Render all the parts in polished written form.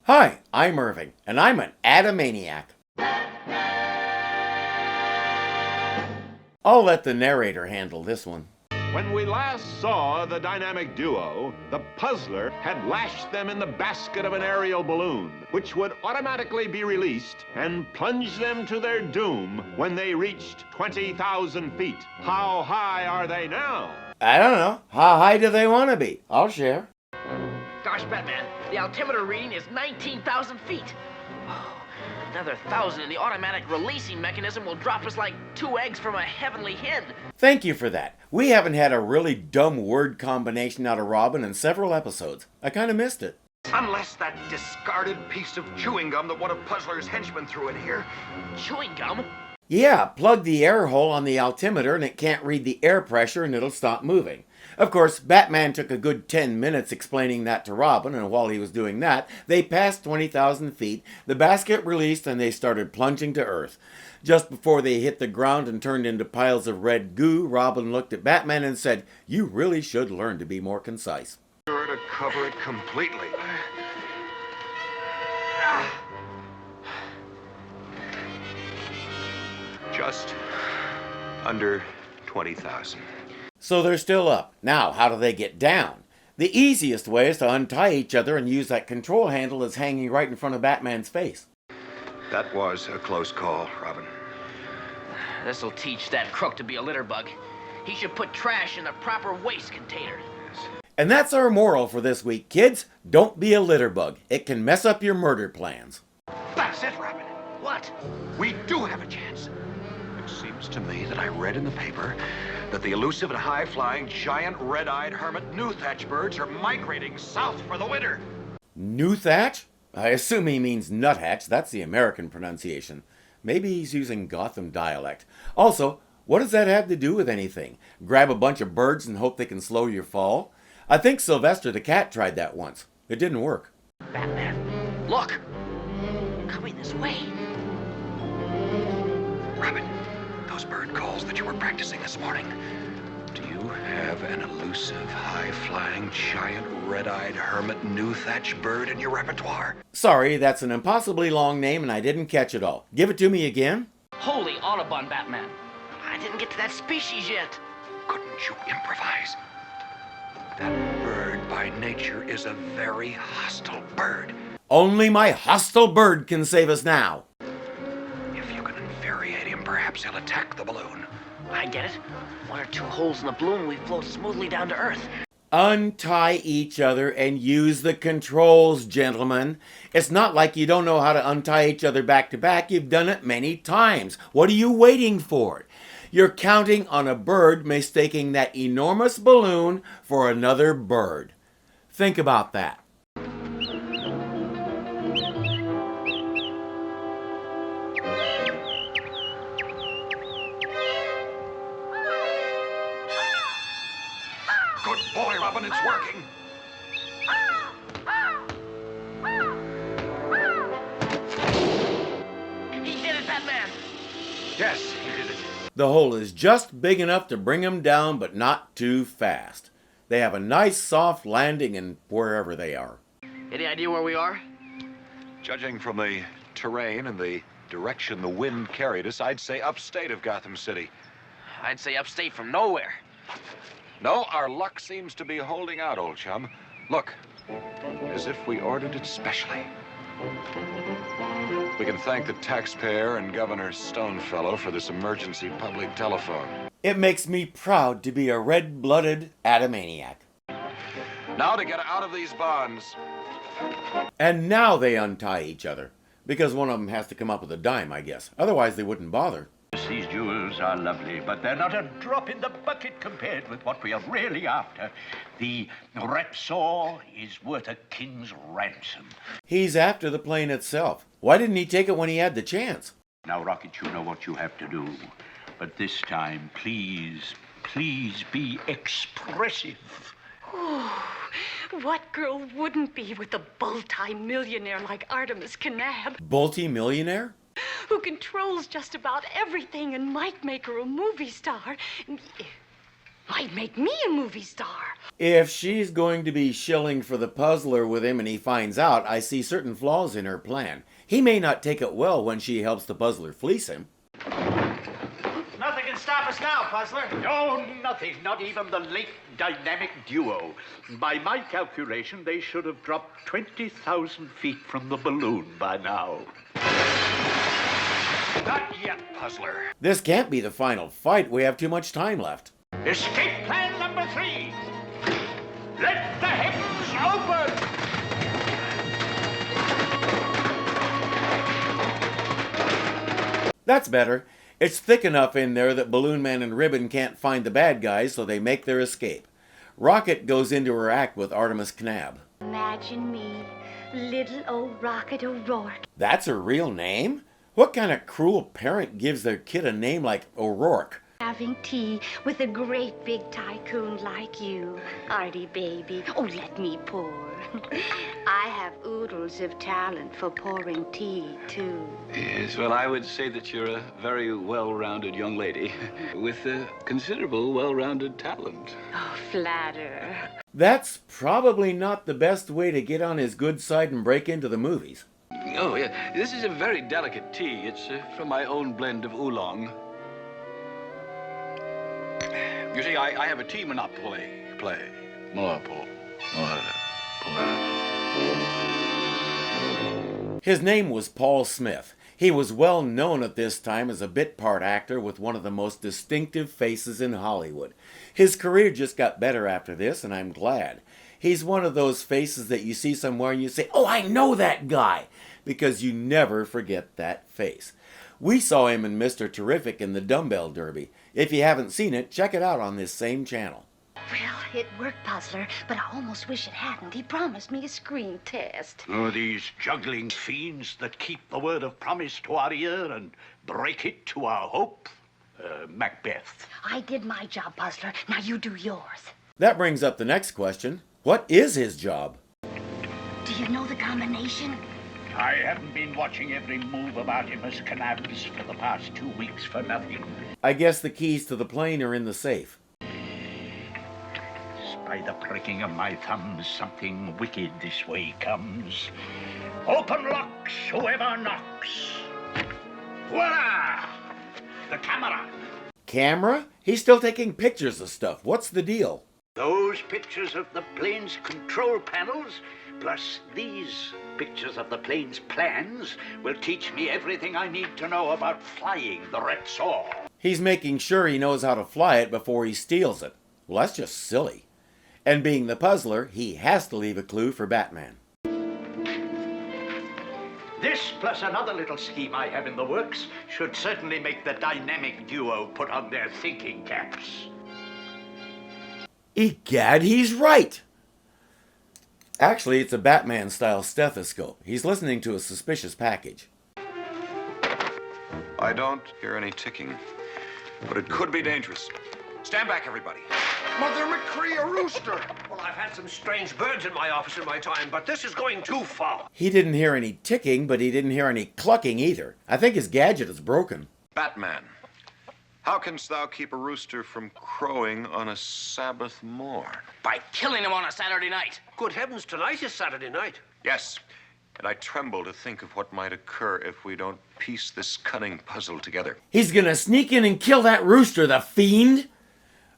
Hi, I'm Irving, and I'm an Adamaniac. I'll let the narrator handle this one. When we last saw the dynamic duo, the puzzler had lashed them in the basket of an aerial balloon, which would automatically be released and plunge them to their doom when they reached 20,000 feet. How high are they now? I don't know. How high do they want to be? I'll share. Gosh, Batman, the altimeter reading is 19,000 feet. Oh, another 1,000 and the automatic releasing mechanism will drop us like 2 eggs from a heavenly hen. Thank you for that. We haven't had a really dumb word combination out of Robin in several episodes. I kind of missed it. Unless that discarded piece of chewing gum that one of Puzzler's henchmen threw in here. Chewing gum? Yeah, plug the air hole on the altimeter and it can't read the air pressure and it'll stop moving. Of course, Batman took a good 10 minutes explaining that to Robin, and while he was doing that, they passed 20,000 feet, the basket released, and they started plunging to Earth. Just before they hit the ground and turned into piles of red goo, Robin looked at Batman and said, "You really should learn to be more concise." Sure to cover it completely. Just under 20,000. So they're still up. Now, how do they get down? The easiest way is to untie each other and use that control handle that's hanging right in front of Batman's face. That was a close call, Robin. This'll teach that crook to be a litter bug. He should put trash in the proper waste container. And that's our moral for this week, kids. Don't be a litter bug. It can mess up your murder plans. That's it, Robin. What? We do have a chance. It seems to me that I read in the paper that the elusive and high-flying giant red-eyed hermit newthatch birds are migrating south for the winter. Newthatch? I assume he means nuthatch. That's the American pronunciation. Maybe he's using Gotham dialect. Also, what does that have to do with anything? Grab a bunch of birds and hope they can slow your fall? I think Sylvester the cat tried that once. It didn't work. Batman, look! Coming this way. Robin, those bird calls that you were practicing this morning, do you have an elusive, high-flying, giant, red-eyed hermit newthatch bird in your repertoire? Sorry, that's an impossibly long name and I didn't catch it all. Give it to me again. Holy Audubon, Batman. I didn't get to that species yet. Couldn't you improvise? That bird, by nature, is a very hostile bird. Only my hostile bird can save us now. If you can infuriate him, perhaps he'll attack the balloon. I get it. 1 or 2 holes in the balloon, we float smoothly down to Earth. Untie each other and use the controls, gentlemen. It's not like you don't know how to untie each other back to back. You've done it many times. What are you waiting for? You're counting on a bird mistaking that enormous balloon for another bird. Think about that. Good boy, Robin, it's working. He did it, Batman! Yes, he did it. The hole is just big enough to bring them down, but not too fast. They have a nice soft landing in wherever they are. Any idea where we are? Judging from the terrain and the direction the wind carried us, I'd say upstate of Gotham City. I'd say upstate from nowhere. No, our luck seems to be holding out, old chum. Look, as if we ordered it specially. We can thank the taxpayer and Governor Stonefellow for this emergency public telephone. It makes me proud to be a red-blooded Adamaniac. Now to get out of these bonds. And now they untie each other. Because one of them has to come up with a dime, I guess. Otherwise they wouldn't bother. These jewels are lovely, but they're not a drop in the bucket compared with what we are really after. The Retsoor is worth a king's ransom. He's after the plane itself. Why didn't he take it when he had the chance? Now, Rocket, you know what you have to do. But this time, please be expressive. Oh, what girl wouldn't be with a multi-millionaire like Artemis Knab, Multi-millionaire? who controls just about everything and might make her a movie star? Might make me a movie star. If she's going to be shilling for the puzzler with him and he finds out, I see certain flaws in her plan. He may not take it well when she helps the puzzler fleece him. Nothing can stop us now, Puzzler. No, nothing, not even the late dynamic duo. By my calculation, they should have dropped 20,000 feet from the balloon by now. Not yet, Puzzler. This can't be the final fight. We have too much time left. Escape plan number 3. Let the heavens open! That's better. It's thick enough in there that Balloon Man and Ribbon can't find the bad guys, so they make their escape. Rocket goes into her act with Artemis Knab. Imagine me, little old Rocket O'Rourke. That's her real name? What kind of cruel parent gives their kid a name like O'Rourke? Having tea with a great big tycoon like you, Artie baby. Oh, let me pour. I have oodles of talent for pouring tea, too. Yes, well, I would say that you're a very well-rounded young lady with a considerable well-rounded talent. Oh, flatter. That's probably not the best way to get on his good side and break into the movies. Oh, yeah, this is a very delicate tea. It's from my own blend of oolong. You see, I have a tea monopoly play. Monopoly. His name was Paul Smith. He was well known at this time as a bit part actor with one of the most distinctive faces in Hollywood. His career just got better after this, and I'm glad. He's one of those faces that you see somewhere and you say, "Oh, I know that guy," because you never forget that face. We saw him in Mr. Terrific in the Dumbbell Derby. If you haven't seen it, check it out on this same channel. Well, it worked, Puzzler, but I almost wish it hadn't. He promised me a screen test. Oh, these juggling fiends that keep the word of promise to our ear and break it to our hope. Macbeth. I did my job, Puzzler. Now you do yours. That brings up the next question. What is his job? Do you know the combination? I haven't been watching every move of Artemis Knab's for the past 2 weeks for nothing. I guess the keys to the plane are in the safe. By the pricking of my thumbs, something wicked this way comes. Open locks, whoever knocks. Voila! The camera. Camera? He's still taking pictures of stuff. What's the deal? Those pictures of the plane's control panels, plus these pictures of the plane's plans, will teach me everything I need to know about flying the Retsoor. He's making sure he knows how to fly it before he steals it. Well, that's just silly. And being the puzzler, he has to leave a clue for Batman. This, plus another little scheme I have in the works, should certainly make the dynamic duo put on their thinking caps. Egad, he's right! Actually, it's a Batman-style stethoscope. He's listening to a suspicious package. I don't hear any ticking, but it could be dangerous. Stand back, everybody. Mother McCree, a rooster! Well, I've had some strange birds in my office in my time, but this is going too far. He didn't hear any ticking, but he didn't hear any clucking either. I think his gadget is broken. Batman, how canst thou keep a rooster from crowing on a Sabbath morn? By killing him on a Saturday night. Good heavens, tonight is Saturday night. Yes, and I tremble to think of what might occur if we don't piece this cunning puzzle together. He's gonna sneak in and kill that rooster, the fiend!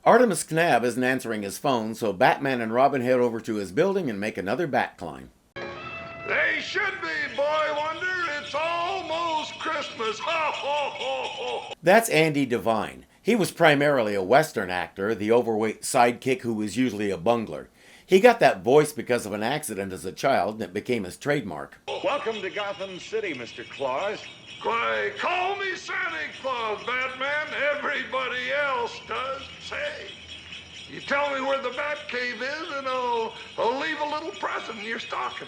Artemis Knab isn't answering his phone, so Batman and Robin head over to his building and make another bat climb. They should be, boy wonder. It's almost Christmas. Ho, ho, ho, ho. That's Andy Devine. He was primarily a Western actor, the overweight sidekick who was usually a bungler. He got that voice because of an accident as a child, and it became his trademark. Welcome to Gotham City, Mr. Claus. Why, call me Santa Claus, Batman. Everybody else does. Say, you tell me where the Batcave is, and I'll leave a little present in your stocking.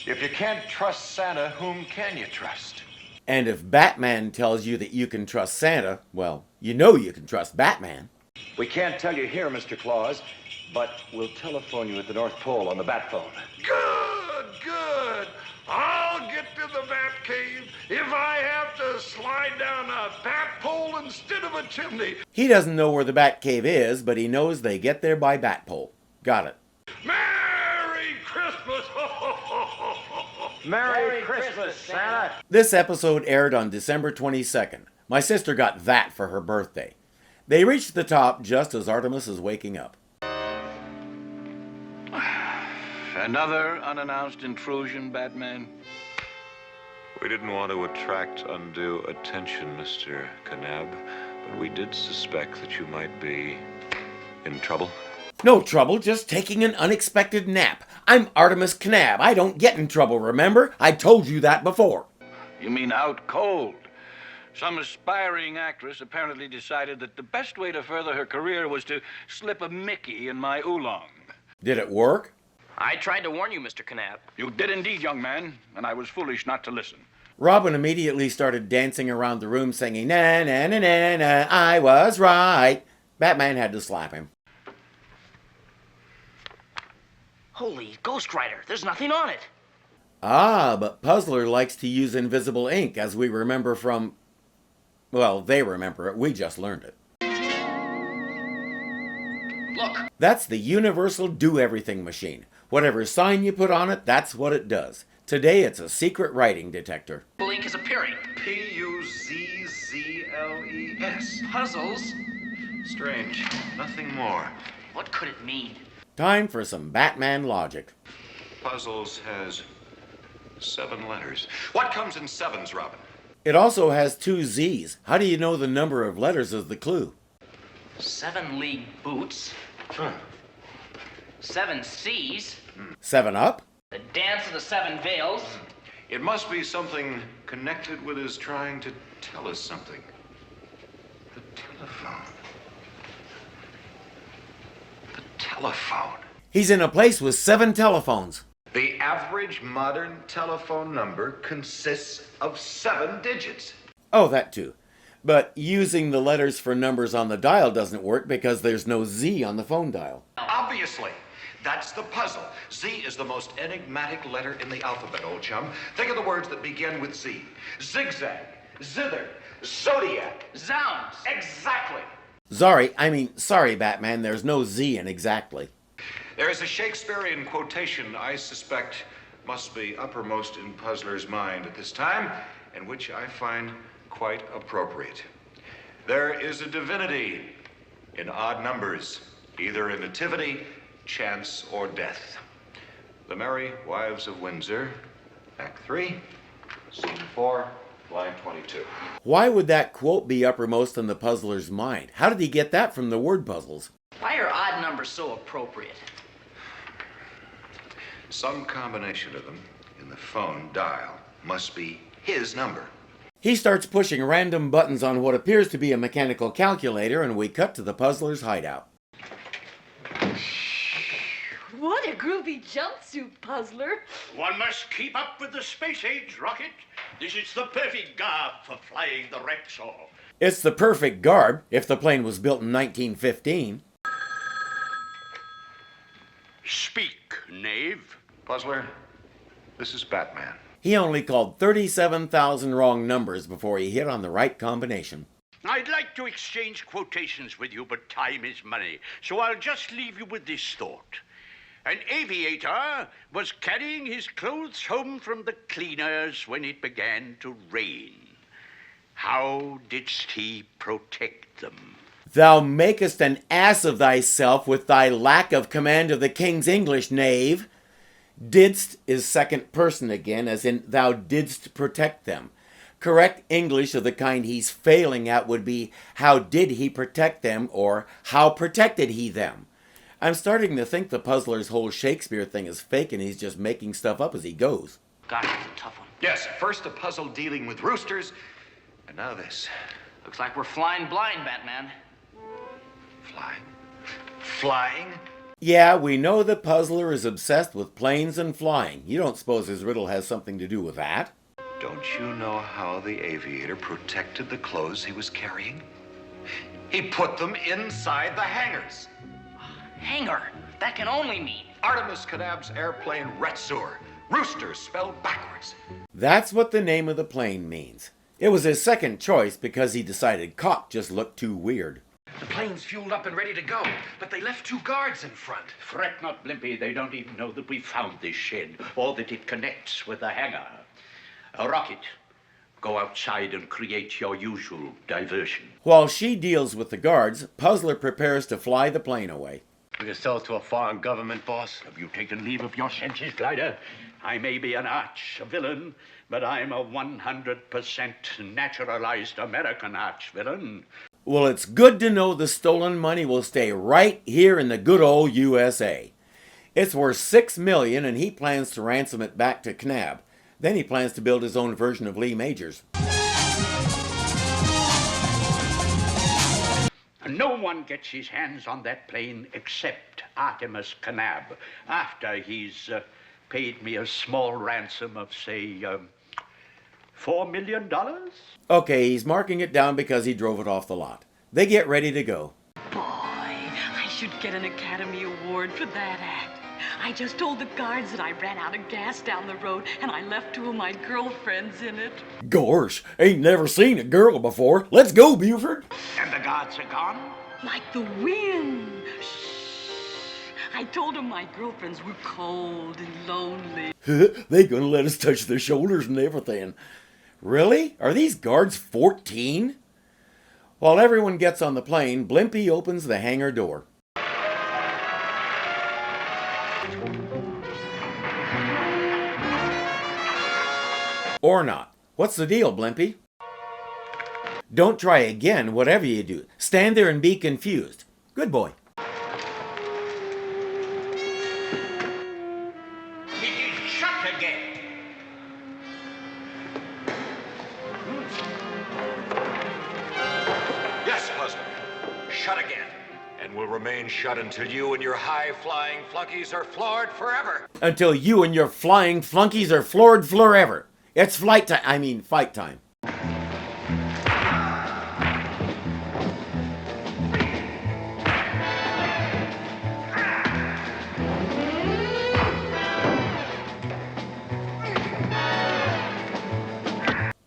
If you can't trust Santa, whom can you trust? And if Batman tells you that you can trust Santa, well, you know you can trust Batman. We can't tell you here, Mr. Claus, but we'll telephone you at the North Pole on the bat phone. Good, good. I'll get to the Batcave if I have to slide down a bat pole instead of a chimney. He doesn't know where the Batcave is, but he knows they get there by Batpole. Got it. Merry Christmas! Merry Christmas, Santa! This episode aired on December 22nd. My sister got that for her birthday. They reached the top just as Artemis is waking up. Another unannounced intrusion, Batman? We didn't want to attract undue attention, Mr. Kanab, but we did suspect that you might be in trouble. No trouble, just taking an unexpected nap. I'm Artemis Knab. I don't get in trouble, remember? I told you that before. You mean out cold? Some aspiring actress apparently decided that the best way to further her career was to slip a Mickey in my oolong. Did it work? I tried to warn you, Mr. Kanab. You did indeed, young man, and I was foolish not to listen. Robin immediately started dancing around the room singing, na na na na na, I was right. Batman had to slap him. Holy Ghost Rider, there's nothing on it. Ah, but Puzzler likes to use invisible ink, as we remember from... Well, they remember it, we just learned it. Look. That's the universal do-everything machine. Whatever sign you put on it, that's what it does. Today it's a secret writing detector. Ink is appearing. Puzzles? Puzzles? Strange. Nothing more. What could it mean? Time for some Batman logic. Puzzles has 7 letters. What comes in sevens, Robin? It also has 2 Z's. How do you know the number of letters is the clue? 7 league boots. 7 C's. 7 Up? The dance of the 7 veils. It must be something connected with his trying to tell us something. The telephone. The telephone. He's in a place with 7 telephones. The average modern telephone number consists of 7 digits. Oh, that too. But using the letters for numbers on the dial doesn't work because there's no Z on the phone dial. Obviously. That's the puzzle. Z is the most enigmatic letter in the alphabet, old chum. Think of the words that begin with Z. Zigzag, zither, zodiac. Zounds. Exactly. Sorry, Batman, there's no Z in exactly. There is a Shakespearean quotation I suspect must be uppermost in Puzzler's mind at this time, and which I find quite appropriate. There is a divinity in odd numbers, either in nativity, chance, or death. The Merry Wives of Windsor, Act 3, Scene 4, line 22. Why would that quote be uppermost in the puzzler's mind? How did he get that from the word puzzles? Why are odd numbers so appropriate? Some combination of them in the phone dial must be his number. He starts pushing random buttons on what appears to be a mechanical calculator, and we cut to the puzzler's hideout. What a groovy jumpsuit, Puzzler. One must keep up with the space-age rocket. This is the perfect garb for flying the Retsoor. It's the perfect garb if the plane was built in 1915. Speak, knave. Puzzler, this is Batman. He only called 37,000 wrong numbers before he hit on the right combination. I'd like to exchange quotations with you, but time is money, so I'll just leave you with this thought. An aviator was carrying his clothes home from the cleaners when it began to rain. How didst he protect them? Thou makest an ass of thyself with thy lack of command of the king's English, knave. Didst is second person again, as in thou didst protect them. Correct English of the kind he's failing at would be, how did he protect them, or how protected he them? I'm starting to think the puzzler's whole Shakespeare thing is fake and he's just making stuff up as he goes. God, that's a tough one. Yes, first a puzzle dealing with roosters, and now this. Looks like we're flying blind, Batman. Flying? Flying? Yeah, we know the puzzler is obsessed with planes and flying. You don't suppose his riddle has something to do with that? Don't you know how the aviator protected the clothes he was carrying? He put them inside the hangars. Hangar. That can only mean... Artemis Knab's airplane Retsoor. Rooster spelled backwards. That's what the name of the plane means. It was his second choice because he decided cop just looked too weird. The plane's fueled up and ready to go, but they left 2 guards in front. Fret not, Blimpy. They don't even know that we found this shed or that it connects with the hangar. A rocket. Go outside and create your usual diversion. While she deals with the guards, Puzzler prepares to fly the plane away. We can sell it to a foreign government, boss. Have you taken leave of your senses, Glider? I may be an arch-villain, but I'm a 100% naturalized American arch-villain. Well, it's good to know the stolen money will stay right here in the good old USA. It's worth $6 million, and he plans to ransom it back to Kanab. Then he plans to build his own version of Lee Majors. No one gets his hands on that plane except Artemis Knab after he's paid me a small ransom of, say, $4 million? Okay, he's marking it down because he drove it off the lot. They get ready to go. Boy, I should get an Academy Award for that act. I just told the guards that I ran out of gas down the road and I left 2 of my girlfriends in it. Gosh, ain't never seen a girl before. Let's go, Buford. And the guards are gone? Like the wind. Shh. I told them my girlfriends were cold and lonely. They gonna let us touch their shoulders and everything. Really? Are these guards 14? While everyone gets on the plane, Blimpy opens the hangar door. Or not. What's the deal, Blimpy? Don't try again, whatever you do. Stand there and be confused. Good boy. It is shut again. Yes, Puzzler. Shut again. And will remain shut until you and your high-flying flunkies are floored forever. Until you and your flying flunkies are floored forever. It's fight time.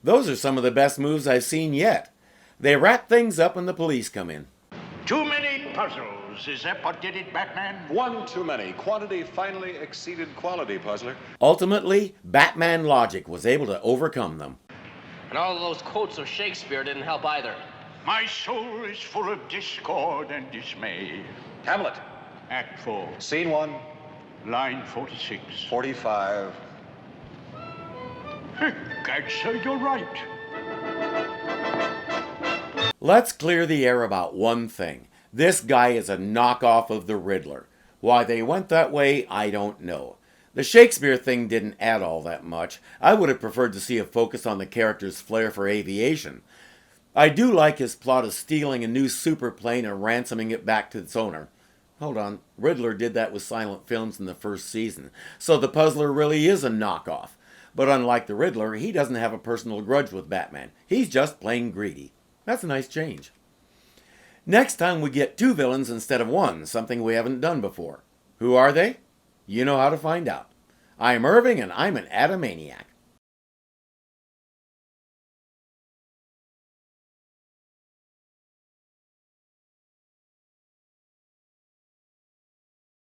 Those are some of the best moves I've seen yet. They wrap things up and the police come in. Too many puzzles. Is that what did it, Batman? One too many. Quantity finally exceeded quality, Puzzler. Ultimately, Batman logic was able to overcome them. And all of those quotes of Shakespeare didn't help either. My soul is full of discord and dismay. Hamlet. Act 4. Scene 1. Line 46. 45. Gad, sir, you're right. Let's clear the air about one thing. This guy is a knockoff of the Riddler. Why they went that way, I don't know. The Shakespeare thing didn't add all that much. I would have preferred to see a focus on the character's flair for aviation. I do like his plot of stealing a new superplane and ransoming it back to its owner. Hold on, Riddler did that with silent films in the first season, so the Puzzler really is a knockoff. But unlike the Riddler, he doesn't have a personal grudge with Batman. He's just plain greedy. That's a nice change. Next time we get 2 villains instead of 1, something we haven't done before. Who are they? You know how to find out. I'm Irving and I'm an Adamaniac.